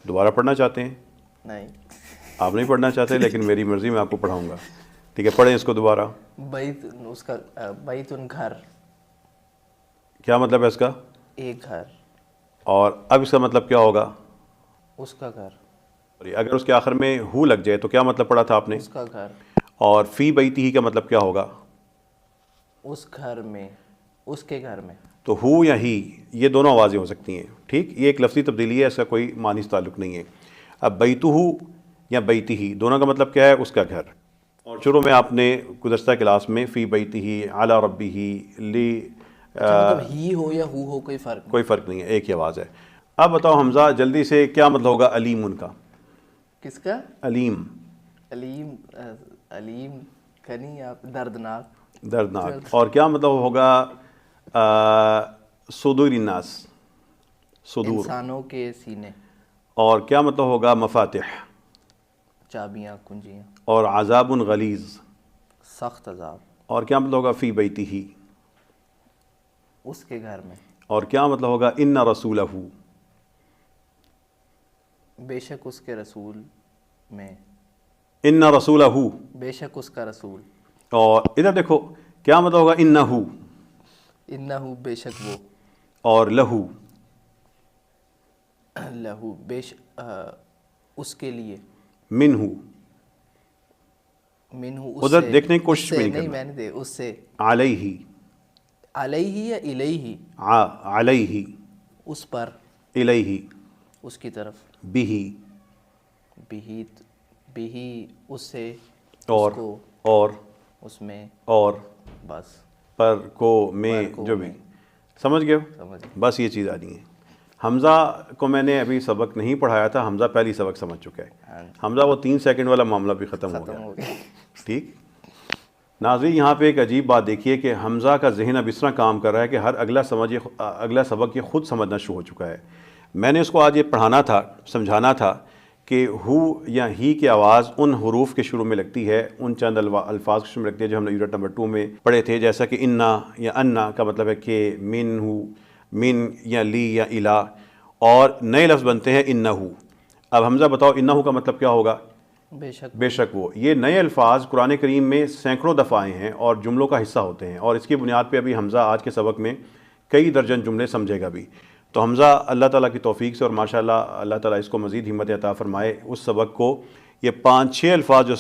دوبارہ پڑھنا چاہتے ہیں؟ نہیں آپ نہیں پڑھنا چاہتے، لیکن میری مرضی، میں آپ کو پڑھاؤں گا. ٹھیک ہے، پڑھیں اس کو دوبارہ. بیت، اس کا بیتن گھر. کیا مطلب ہے اس کا؟ ایک گھر. اور اب اس کا مطلب کیا ہوگا؟ اس کا گھر. اگر اس کے آخر میں ہو لگ جائے تو کیا مطلب پڑھا تھا آپ نے؟ اس کا گھر. اور فی بیتی ہی کا مطلب کیا ہوگا؟ اس گھر میں، اس کے گھر میں. تو ہو یا ہی، یہ دونوں آوازیں ہو سکتی ہیں. ٹھیک، یہ ایک لفظی تبدیلی ہے، اس کا کوئی معنی سے تعلق نہیں ہے. اب بیتہ یا بیتی ہی، دونوں کا مطلب کیا ہے؟ اس کا گھر. اور شروع میں آپ نے گزشتہ کلاس میں فی بیتی ہی علی ربی ہی لی، مطلب ہی ہو یا ہو کوئی فرق نہیں. کوئی فرق نہیں ہے، ایک ہی آواز ہے. اب بتاؤ حمزہ جلدی سے، کیا مطلب ہوگا علیم ان کا؟ کس کا؟ علیم. علیم. علیم کنی آپ، دردناک. دردناک. اور کیا مطلب ہوگا صدور الناس؟ صدور. انسانوں کے سینے. اور کیا مطلب ہوگا مفاتح؟ چابیاں، کنجیاں. اور عذاب غلیظ. سخت عذاب. اور کیا مطلب ہوگا فی بیتی ہی؟ اس کے گھر میں. اور کیا مطلب ہوگا ان رسولہ؟ بے شک اس کے رسول میں. ان رسولہ، بے شک اس کا رسول. اور ادھر دیکھو، کیا مطلب ہوگا انہ؟ انہ بے شک وہ. اور لہو. لہو بے شک اس کے لیے. منہ. منہ اس ادھر سے. دیکھنے کی کوشش میں نہیں نہیں، کرنا. میں نے دے اس سے. علیہ. علیہ یا الیہ؟ علیہ. اس پر. الیہ. اس کی طرف. بہی. بہی. بہی اس سے. اور اس کو. اور اس میں. اور بس. پر کو میں، پر کو جو بھی. میں. سمجھ گئے ہو؟ سمجھ. بس یہ چیز آنی ہے. حمزہ کو میں نے ابھی سبق نہیں پڑھایا تھا، حمزہ پہلی سبق سمجھ چکا ہے. حمزہ وہ 3 سیکنڈ والا معاملہ بھی ختم ہو گیا. ٹھیک. ناظرین یہاں پہ ایک عجیب بات دیکھیے کہ حمزہ کا ذہن اب اس طرح کام کر رہا ہے کہ ہر اگلا سبق یہ خود سمجھنا شروع ہو چکا ہے. میں نے اس کو آج یہ پڑھانا تھا، سمجھانا تھا کہ ہو یا ہی کی آواز ان حروف کے شروع میں لگتی ہے، ان چند الفاظ کے شروع میں لگتی ہے جو ہم نے یونٹ نمبر 2 میں پڑھے تھے، جیسا کہ انا یا انا کا مطلب ہے کہ من ہو، من یا لی یا الا. اور نئے لفظ بنتے ہیں انہو. اب حمزہ بتاؤ انہو کا مطلب کیا ہوگا؟ بے شک. بے شک وہ. یہ نئے الفاظ قرآن کریم میں سینکڑوں دفعہ آئے ہیں اور جملوں کا حصہ ہوتے ہیں، اور اس کی بنیاد پہ ابھی حمزہ آج کے سبق میں کئی درجن جملے سمجھے گا بھی. تو حمزہ اللہ تعالیٰ کی توفیق سے اور ماشاءاللہ اللہ تعالیٰ اس کو مزید ہمت عطا فرمائے، اس سبق کو یہ 5-6 الفاظ جو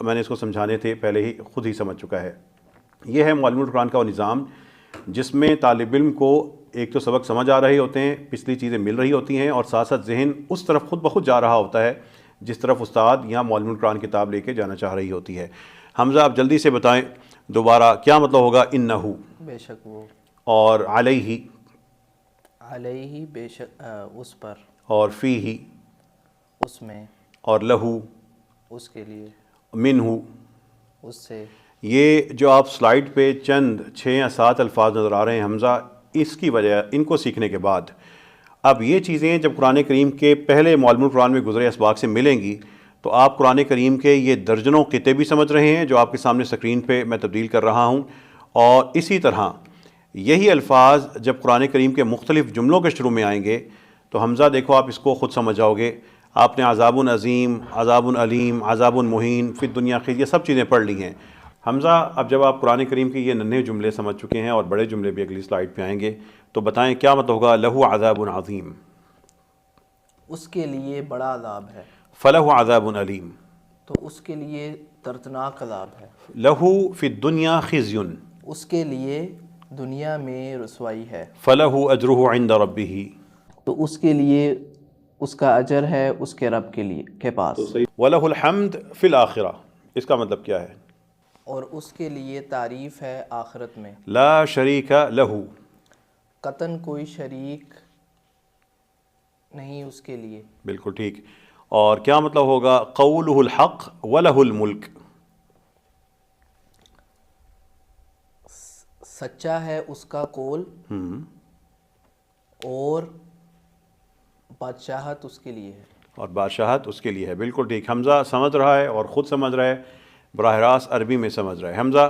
میں نے اس کو سمجھانے تھے پہلے ہی خود ہی سمجھ چکا ہے. یہ ہے معلم القرآن کا وہ نظام جس میں طالب علم کو ایک تو سبق سمجھ آ رہے ہوتے ہیں، پچھلی چیزیں مل رہی ہوتی ہیں، اور ساتھ ساتھ ذہن اس طرف خود بخود جا رہا ہوتا ہے جس طرف استاد یا معلم القرآن کتاب لے کے جانا چاہ رہی ہوتی ہے. حمزہ آپ جلدی سے بتائیں دوبارہ کیا مطلب ہوگا انہو؟ بے شک وہ. اور علیہ. علیہ بے شک اس پر. اور فی ہی. اس میں. اور لہو. اس کے لیے. منہ. اس سے. یہ جو آپ سلائیڈ پہ چند 6 یا 7 الفاظ نظر آ رہے ہیں حمزہ، اس کی وجہ ان کو سیکھنے کے بعد اب یہ چیزیں جب قرآن کریم کے پہلے معلم القرآن میں گزرے اسباق سے ملیں گی تو آپ قرآن کریم کے یہ درجنوں قطعے بھی سمجھ رہے ہیں جو آپ کے سامنے سکرین پہ میں تبدیل کر رہا ہوں. اور اسی طرح یہی الفاظ جب قرآن کریم کے مختلف جملوں کے شروع میں آئیں گے تو حمزہ دیکھو آپ اس کو خود سمجھ جاؤ گے. آپ نے عذاب عظیم، عذاب علیم، عذاب مہین، فی الدنیا خزی، یہ سب چیزیں پڑھ لی ہیں. حمزہ اب جب آپ قرآن کریم کے یہ ننھے جملے سمجھ چکے ہیں اور بڑے جملے بھی اگلی سلائیڈ پہ آئیں گے تو بتائیں کیا مطلب ہوگا لہو عذاب عظیم؟ اس کے لیے بڑا عذاب ہے. فلہ عذاب علیم. تو اس کے لیے دردناک عذاب ہے. لہو فی الدنیا خزی. اس کے لیے دنیا میں رسوائی ہے. فلہ اجرہ عند ربہ. تو اس کے لیے اس کا اجر ہے اس کے رب کے لیے کے پاس. وَلَهُ الْحَمْدُ فِي الْآخِرَةِ. اس کا مطلب کیا ہے؟ اور اس کے لیے تعریف ہے آخرت میں. لا شریک لہو. قطعاً کوئی شریک نہیں اس کے لیے. بالکل ٹھیک. اور کیا مطلب ہوگا قولہ الحق وَلَهُ الْمُلْک؟ سچا ہے اس کا قول اور بادشاہت اس کے لیے ہے. اور بادشاہت اس کے لیے ہے. بالکل ٹھیک. حمزہ سمجھ رہا ہے اور خود سمجھ رہا ہے، براہ راست عربی میں سمجھ رہا ہے. حمزہ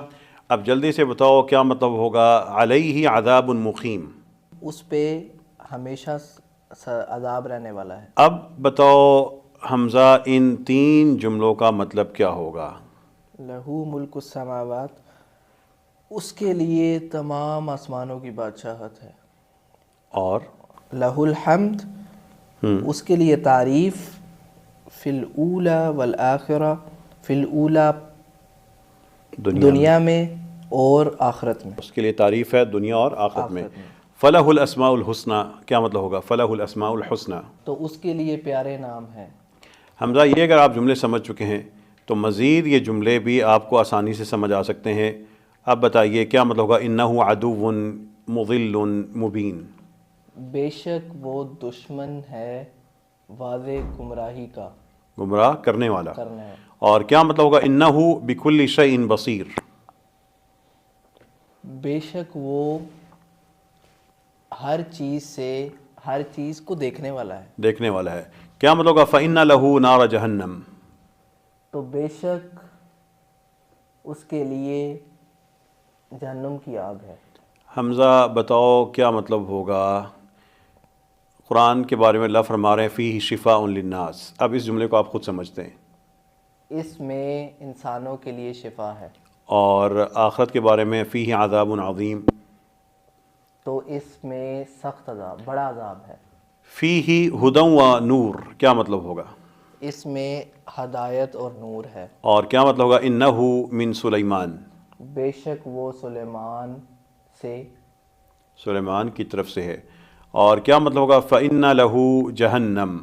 اب جلدی سے بتاؤ کیا مطلب ہوگا علیہ عذاب مقیم؟ اس پہ ہمیشہ عذاب رہنے والا ہے۔ اب بتاؤ حمزہ ان تین جملوں کا مطلب کیا ہوگا؟ لہو ملک السماوات، اس کے لیے تمام آسمانوں کی بادشاہت ہے، اور لہ الحمد، اس کے لیے تعریف، فی الاولی والآخرہ، فی الاولی دنیا میں اور آخرت میں، اس کے لیے تعریف ہے دنیا اور آخرت میں۔ فلہ الاسماء الحسنی، کیا مطلب ہوگا فلہ الاسماء الحسنی؟ تو اس کے لیے پیارے نام ہیں۔ حمزہ یہ اگر آپ جملے سمجھ چکے ہیں تو مزید یہ جملے بھی آپ کو آسانی سے سمجھ آ سکتے ہیں۔ اب بتائیے کیا مطلب ہوگا انہ عدو مضل مبین؟ بے شک وہ دشمن ہے واضح گمراہی کا، گمراہ کرنے والا۔ کرنے ہے۔ اور کیا مطلب ہوگا انہ بکل شیء بصیر؟ بے شک وہ ہر چیز سے، ہر چیز کو دیکھنے والا ہے۔ دیکھنے والا ہے۔ کیا مطلب ہوگا فإن له نار جہنم؟ تو بے شک اس کے لیے جہنم کی آگ ہے۔ حمزہ بتاؤ کیا مطلب ہوگا؟ قرآن کے بارے میں اللہ فرما رہے ہیں فیہ شفاء للناس، اب اس جملے کو آپ خود سمجھتے ہیں۔ اس میں انسانوں کے لیے شفا ہے۔ اور آخرت کے بارے میں فیہ عذاب عظیم، تو اس میں سخت عذاب، بڑا عذاب ہے۔ فیہ ہدی و نور، کیا مطلب ہوگا؟ اس میں ہدایت اور نور ہے۔ اور کیا مطلب ہوگا انہ من سلیمان؟ بے شک وہ سلیمان سے، سلیمان کی طرف سے ہے۔ اور کیا مطلب ہوگا فإن له جہنم؟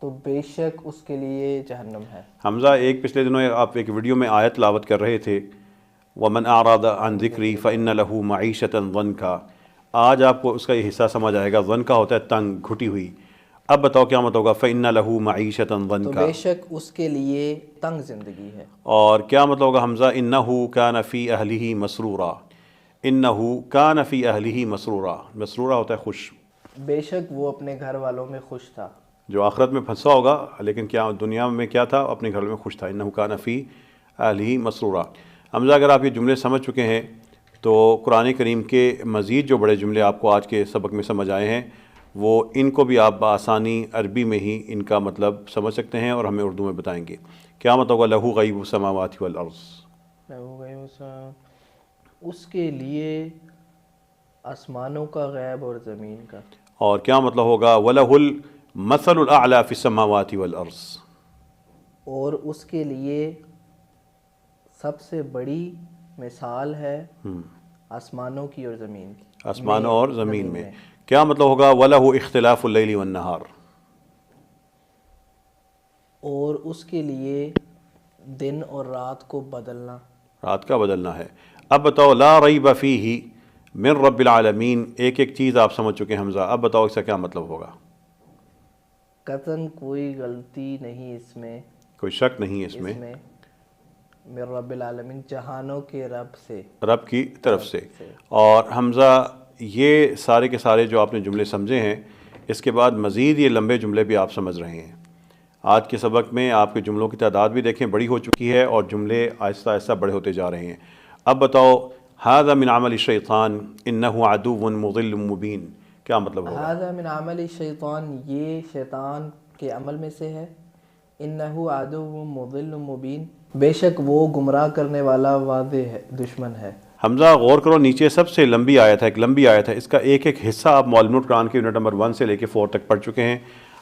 تو بے شک اس کے لیے جہنم ہے۔ حمزہ ایک پچھلے دنوں آپ ایک ویڈیو میں آیت تلاوت کر رہے تھے وَمَنْ أَعْرَضَ عَنْ ذِكْرِي فَإِنَّ لَهُ مَعِيشَةً ضَنْكَ، آج آپ کو اس کا یہ حصہ سمجھ آئے گا۔ ضنکا ہوتا ہے تنگ، گھٹی ہوئی۔ اب بتاؤ کیا مطلب ہوگا فإنَّ لَهُ مَعِيشَةً تو ضَنْكَ؟ بے شک اس کے لیے تنگ زندگی ہے۔ اور کیا مطلب ہوگا حمزہ إِنَّهُ كَانَ فِي أَهْلِهِ مَسْرُورًا؟ إِنَّهُ كَانَ فِي أَهْلِهِ مَسْرُورًا، مسرورہ ہوتا ہے خوش۔ بے شک وہ اپنے گھر والوں میں خوش تھا۔ جو آخرت میں پھنسا ہوگا لیکن کیا دنیا میں کیا تھا، اپنے گھر میں خوش تھا۔ إِنَّهُ كَانَ فِي أَهْلِهِ مَسْرُورًا۔ حمزہ اگر آپ یہ جملے سمجھ چکے ہیں تو قرآن کریم کے مزید جو بڑے جملے آپ کو آج کے سبق میں سمجھ آئے ہیں وہ ان کو بھی آپ بآسانی عربی میں ہی ان کا مطلب سمجھ سکتے ہیں اور ہمیں اردو میں بتائیں گے۔ کیا مطلب ہوگا لہو غیب السماوات والارض؟ اس کے لیے آسمانوں کا غیب اور زمین کا۔ اور کیا مطلب ہوگا وَلَهُ الْمَثَلُ الْأَعْلَى فِي السَّمَاوَاتِ وَالْأَرْضِ؟ اور اس کے لیے سب سے بڑی مثال ہے آسمانوں کی اور زمین کی، آسمانوں اور زمین میں۔ کیا مطلب ہوگا وَلَهُ اخْتِلَافُ اللَّيْلِ وَالنَّهَارِ؟ اور اس کے لیے دن اور رات کو بدلنا، رات کا بدلنا ہے۔ اب بتاؤ لا ریب فیہ من رب العالمین، ایک ایک چیز آپ سمجھ چکے ہیں حمزہ، اب بتاؤ اس کا کیا مطلب ہوگا؟ قطعاً کوئی غلطی نہیں اس میں، کوئی شک نہیں اس میں، من رب العالمین، جہانوں کے رب سے، رب کی طرف سے۔ اور حمزہ یہ سارے کے سارے جو آپ نے جملے سمجھے ہیں، اس کے بعد مزید یہ لمبے جملے بھی آپ سمجھ رہے ہیں۔ آج کے سبق میں آپ کے جملوں کی تعداد بھی دیکھیں بڑی ہو چکی ہے اور جملے آہستہ آہستہ بڑے ہوتے جا رہے ہیں۔ اب بتاؤ ھذا من عمل الشیطان انہ عدو مضل مبین، کیا مطلب ہوگا؟ ھذا من عمل الشیطان، یہ شیطان کے عمل میں سے ہے، انہ عدو مضل مبین، بے شک وہ گمراہ کرنے والا واضح ہے، دشمن ہے۔ حمزہ غور کرو، نیچے سب سے لمبی آیت ہے، ایک لمبی آیت ہے، اس کا ایک ایک حصہ آپ معلومات قرآن کے یونٹ نمبر 1 سے لے کے 4 تک پڑھ چکے ہیں،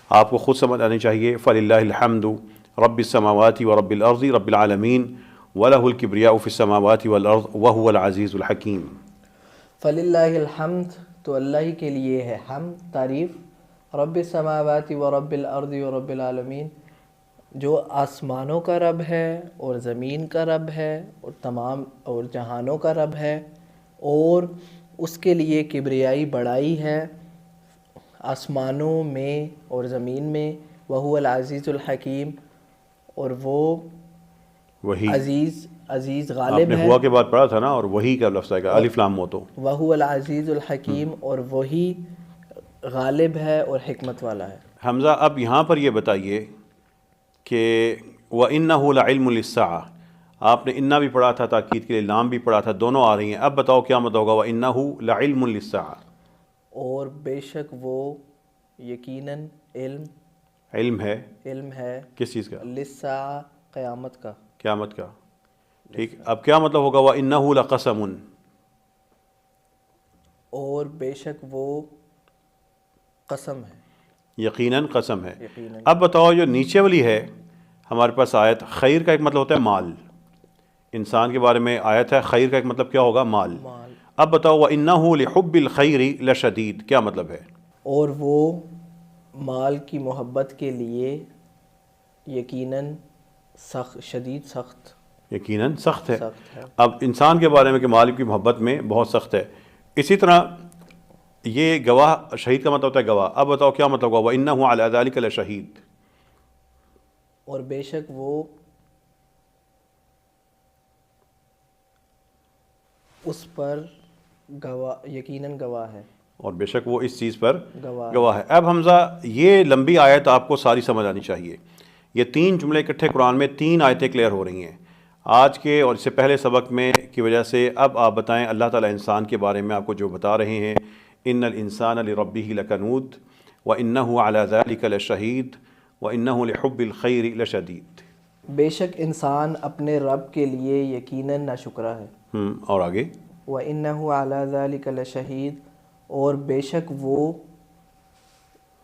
آپ کو خود سمجھ آنی چاہیے۔ فَلِلَّهِ الْحَمْدُ رَبِّ السَّمَاوَاتِ وَرَبِّ الْأَرْضِ رَبِّ الْعَالَمِينَ وَلَهُ الْكِبْرِيَاءُ فِي السَّمَاوَاتِ وَالْأَرْضِ وَهُوَ الْعَزِيزُ الْحَكِيمُ۔ فَلِلَّهِ الْحَمْدُ، تو اللہ ہی کے لیے ہے حمد، تعریف، رب السماوات ورب الارض ورب العالمین، جو آسمانوں کا رب ہے اور زمین کا رب ہے اور تمام اور جہانوں کا رب ہے، اور اس کے لیے کبریائی بڑائی ہے آسمانوں میں اور زمین میں، وَهُوَ الْعَزِيزُ الْحَكِيمُ، اور وہ وہی عزیز آپ غالب نے ہے۔ ہوا کے بعد پڑھا تھا نا، اور وہی کا لفظ آئے گا الف لام موتو۔ وَهُوَ الْعَزِيزُ الْحَكِيمُ، اور وہی غالب ہے اور حکمت والا ہے۔ حمزہ اب یہاں پر یہ بتائیے کہ وَإِنَّهُ لَعِلْمٌ لِلسَّاعَةِ، آپ نے انا بھی پڑھا تھا، تاکید کے لیے لام بھی پڑھا تھا، دونوں آ رہی ہیں۔ اب بتاؤ کیا مطلب ہوگا وَإِنَّهُ لَعِلْمٌ لِلسَّاعَةِ؟ اور بے شک وہ یقیناً علم علم ہے علم ہے کس چیز کا؟ للساعہ قیامت کا. قیامت کا. ٹھیک. اب کیا مطلب ہوگا وَإِنَّهُ لَقَسَمٌ؟ اور بے شک وہ قسم ہے. یقیناً قسم ہے. یقیناً. اب بتاؤ جو نیچے والی ہے ہمارے پاس آیت، خیر کا ایک مطلب ہوتا ہے مال. انسان کے بارے میں آیت ہے، خیر کا ایک مطلب کیا ہوگا؟ مال. مال. اب بتاؤ وَإِنَّهُ لِحُبِّ الْخَيْرِ لَشَدِيدٌ، کیا مطلب ہے؟ اور وہ مال کی محبت کے لیے یقیناً سخت، شدید سخت، یقیناً سخت ہے. سخت ہے. اب انسان کے بارے میں کہ مال کی محبت میں بہت سخت ہے. اسی طرح یہ گواہ، شہید کا مطلب ہوتا ہے گواہ. اب بتاؤ کیا مطلب ہوگا وَإِنَّهُ عَلَى ذَلِكَ لَشَهِيدٌ؟ اور بے شک وہ اس پر گواہ، یقیناً گواہ ہے. اور بے شک وہ اس چیز پر گواہ ہے. اب حمزہ یہ لمبی آیت آپ کو ساری سمجھ آنی چاہیے. یہ تین جملے اکٹھے قرآن میں تین آیتیں کلیئر ہو رہی ہیں آج کے اور اس سے پہلے سبق میں کی وجہ سے. اب آپ بتائیں اللہ تعالیٰ انسان کے بارے میں آپ کو جو بتا رہے ہیں، ان الانسان لربہ لکنود وانہ علی ذلک لشہید وانہ لحب الخیر لشدید. بے شک انسان اپنے رب کے لیے یقیناً ناشکرا ہے. اور آگے وَإِنَّهُ عَلَى ذَلِكَ لَشَهِيدٌ، اور بے شک وہ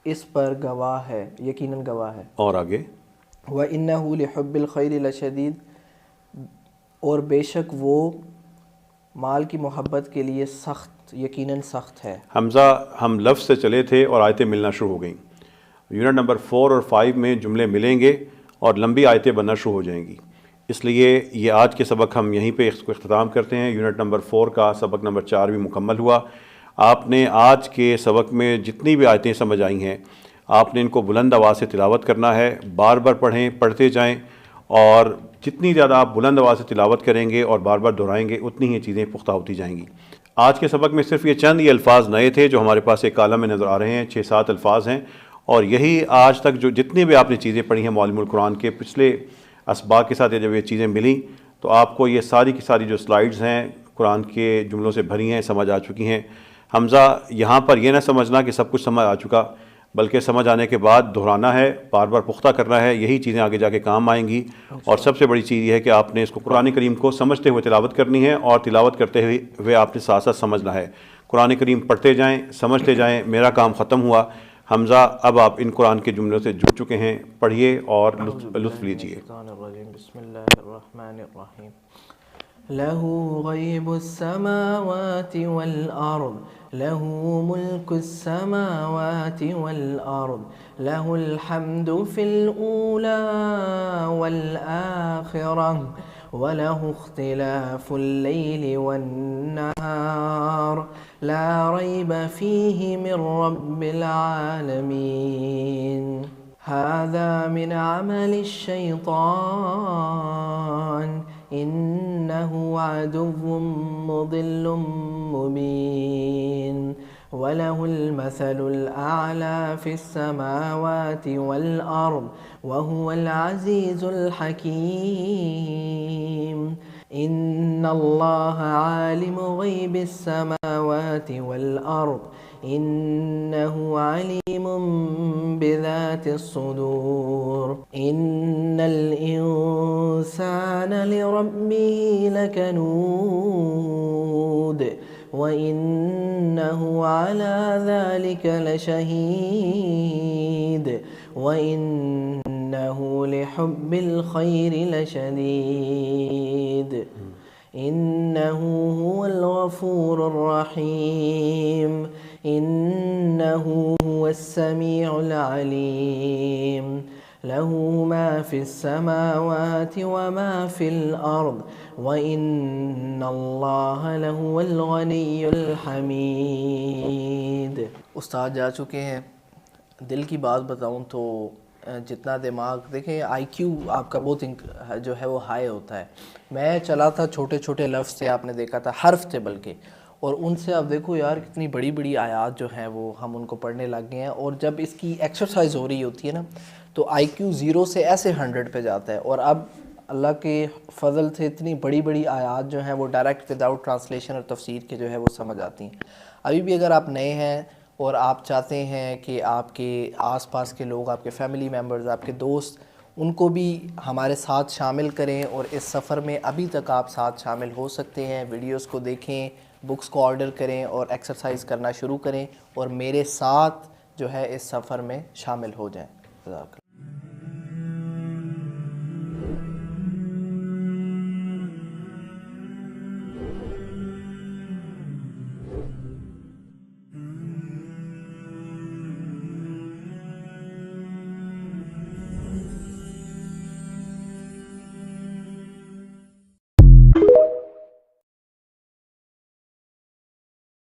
اس پر گواہ ہے، یقیناً گواہ ہے. اور آگے وَإِنَّهُ لِحُبِّ الْخَيْرِ لَشَدِيدٌ، اور بے شک وہ مال کی محبت کے لیے سخت، یقیناً سخت ہے. حمزہ ہم لفظ سے چلے تھے اور آیتیں ملنا شروع ہو گئیں. یونٹ نمبر 4 اور 5 میں جملے ملیں گے اور لمبی آیتیں بننا شروع ہو جائیں گی. اس لیے یہ آج کے سبق ہم یہیں پہ اس کو اختتام کرتے ہیں. یونٹ نمبر 4 کا سبق نمبر 4 بھی مکمل ہوا. آپ نے آج کے سبق میں جتنی بھی آیتیں سمجھ آئی ہیں آپ نے ان کو بلند آواز سے تلاوت کرنا ہے. بار بار پڑھیں، پڑھتے جائیں، اور جتنی زیادہ آپ بلند آواز سے تلاوت کریں گے اور بار بار دہرائیں گے اتنی ہی چیزیں پختہ ہوتی جائیں گی. آج کے سبق میں صرف یہ چند یہ الفاظ نئے تھے جو ہمارے پاس ایک کالم میں نظر آ رہے ہیں. 6-7 الفاظ ہیں، اور یہی آج تک جو جتنی بھی آپ نے چیزیں پڑھی ہیں معلم القرآن کے پچھلے اسباق کے ساتھ جب یہ چیزیں ملیں تو آپ کو یہ ساری کی ساری جو سلائیڈز ہیں قرآن کے جملوں سے بھری ہیں، سمجھ آ چکی ہیں. حمزہ یہاں پر یہ نہ سمجھنا کہ سب کچھ سمجھ آ چکا، بلکہ سمجھ آنے کے بعد دہرانا ہے، بار بار پختہ کرنا ہے. یہی چیزیں آگے جا کے کام آئیں گی. اور سب سے بڑی چیز یہ ہے کہ آپ نے اس کو قرآن کریم کو سمجھتے ہوئے تلاوت کرنی ہے، اور تلاوت کرتے ہوئے آپ نے ساتھ ساتھ سمجھنا ہے. قرآن کریم پڑھتے جائیں، سمجھتے جائیں. میرا کام ختم ہوا. حمزہ اب آپ ان قرآن کے جملوں سے جڑ چکے ہیں، پڑھیے اور لطف لیجیے. بسم اللہ الرحمن الرحیم. لہ غیب السماوات والارض، لہ ملک السماوات والارض، لہ الحمد فی الاولی والآخرہ، وَلَهُ اخْتِلَافُ اللَّيْلِ وَالنَّهَارِ لَا رَيْبَ فِيهِ مِنْ رَبِّ الْعَالَمِينَ. هَذَا مِنْ عَمَلِ الشَّيْطَانِ إِنَّهُ عَدُوٌّ مُضِلٌّ مُبِينٌ. وَلَهُ الْمَثَلُ الْأَعْلَى فِي السَّمَاوَاتِ وَالْأَرْضِ وَهُوَ الْعَزِيزُ الْحَكِيمُ. إِنَّ اللَّهَ عَالِمُ غَيْبِ السَّمَاوَاتِ وَالْأَرْضِ إِنَّهُ عَلِيمٌ بِذَاتِ الصُّدُورِ. إِنَّ الْإِنسَانَ لِرَبِّهِ لَكَنُودٌ وَإِنَّهُ عَلَى ذَلِكَ لَشَهِيدٌ وَإِنَّهُ لِحُبِّ الْخَيْرِ لَشَدِيدٌ. إِنَّهُ هُوَ الْغَفُورُ الرَّحِيمُ. إِنَّهُ هُوَ السَّمِيعُ الْعَلِيمُ. لَهُ مَا فِي السَّمَاوَاتِ وَمَا فِي الْأَرْضِ وَإِنَّ اللَّهَ لَهُوَ الْغَنِيُّ الْحَمِيدُ. استاد جا چکے ہیں. دل کی بات بتاؤں تو جتنا دماغ دیکھیں آئی کیو آپ کا بہت جو ہے وہ ہائی ہوتا ہے. میں چلا تھا چھوٹے چھوٹے لفظ سے، آپ نے دیکھا تھا حرف تھے بلکہ، اور ان سے آپ دیکھو یار کتنی بڑی بڑی آیات جو ہیں وہ ہم ان کو پڑھنے لگ گئے ہیں. اور جب اس کی ایکسرسائز ہو رہی ہوتی ہے نا تو آئی کیو 0 سے ایسے 100 پہ جاتا ہے. اور اب اللہ کے فضل سے اتنی بڑی بڑی آیات جو ہیں وہ ڈائریکٹ وداؤٹ ٹرانسلیشن اور تفسیر کے جو ہے وہ سمجھ آتی ہیں. ابھی بھی اگر آپ نئے ہیں اور آپ چاہتے ہیں کہ آپ کے آس پاس کے لوگ، آپ کے فیملی ممبرز، آپ کے دوست، ان کو بھی ہمارے ساتھ شامل کریں، اور اس سفر میں ابھی تک آپ ساتھ شامل ہو سکتے ہیں. ویڈیوز کو دیکھیں، بکس کو آرڈر کریں اور ایکسرسائز کرنا شروع کریں، اور میرے ساتھ جو ہے اس سفر میں شامل ہو جائیں. جزاک اللہ.